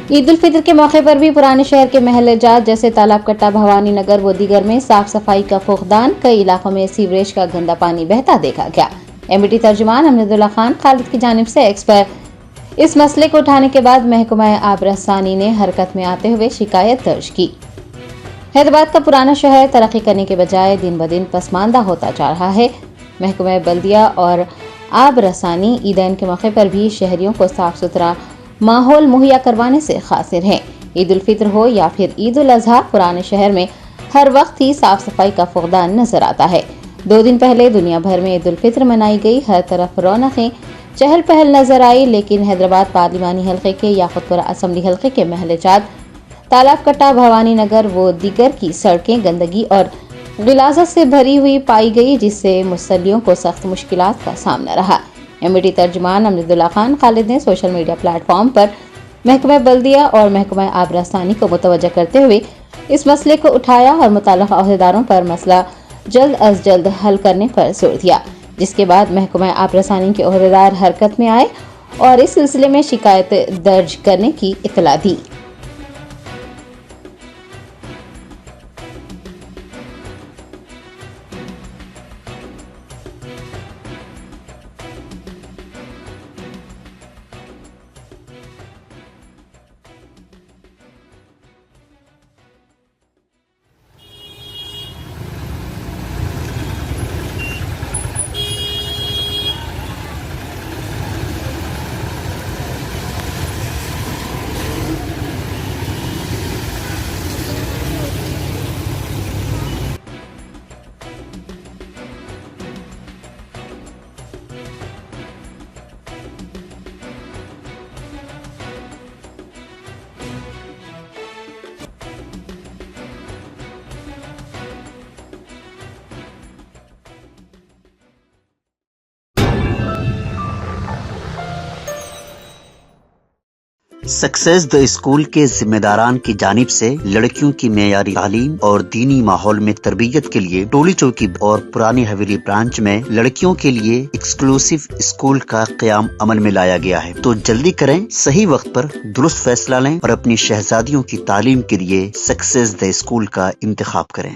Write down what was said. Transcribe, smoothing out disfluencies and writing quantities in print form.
ईद उल फितर के मौके पर भी पुराने शहर के महलजात जैसे तालाब कट्टा, भवानी नगर व दीगर में साफ सफाई का फुकदान, कई इलाकों में सीवरेज का गंदा पानी बहता देखा गया। एमबीटी तर्जुमान अमजदुल्ला खान खालिद की जानिब से एक्स पर इस मसले को उठाने के बाद महकमा आब रसानी ने हरकत में आते हुए शिकायत दर्ज की। हैदराबाद का पुराना शहर तरक्की करने के बजाय दिन ब दिन पसमानदा होता जा रहा है। महकमा बल्दिया और आब रसानी ईदैन के मौके पर भी शहरियों को साफ सुथरा माहौल मुहैया करवाने से खासिर हैं। ईद उल फितर हो या फिर ईद उल अजहा, पुराने शहर में हर वक्त ही साफ सफाई का फुकदान नजर आता है। 2 दिन पहले दुनिया भर में ईद उल फितर मनाई गई, हर तरफ रौनकें चहल पहल नजर आई, लेकिन हैदराबाद पार्लिमानी हल्के के याकुतपुरा असम्बली हल्के के महलजात, तालाब कट्टा, भवानी नगर व दीगर की सड़कें गंदगी और गिलाजत से भरी हुई पाई गई, जिससे मुसल्लियों को सख्त मुश्किलात का सामना रहा। एमबीटी तर्जुमान अमजदुल्ला खान खालिद ने सोशल मीडिया प्लेटफॉर्म पर महकमा बल्दिया और महकमा आब रसानी को मुतवज्जा करते हुए इस मसले को उठाया और मुताल्लिक़ा अहदेदारों पर मसला जल्द अज जल्द हल करने पर जोर दिया, जिसके बाद महकमा आब रसानी के अहदेदार हरकत में आए और इस सिलसिले में शिकायत दर्ज करने की इत्तला दी। सक्सेस द स्कूल के जिम्मेदारान की जानिब से लड़कियों की मेयारी तालीम और दीनी माहौल में तरबियत के लिए टोली चौकी और पुरानी हवेली ब्रांच में लड़कियों के लिए एक्सक्लूसिव स्कूल का क़याम अमल में लाया गया है। तो जल्दी करें, सही वक्त पर दुरुस्त फैसला लें और अपनी शहजादियों की तालीम के लिए सक्सेस द स्कूल का इंतखाब करें।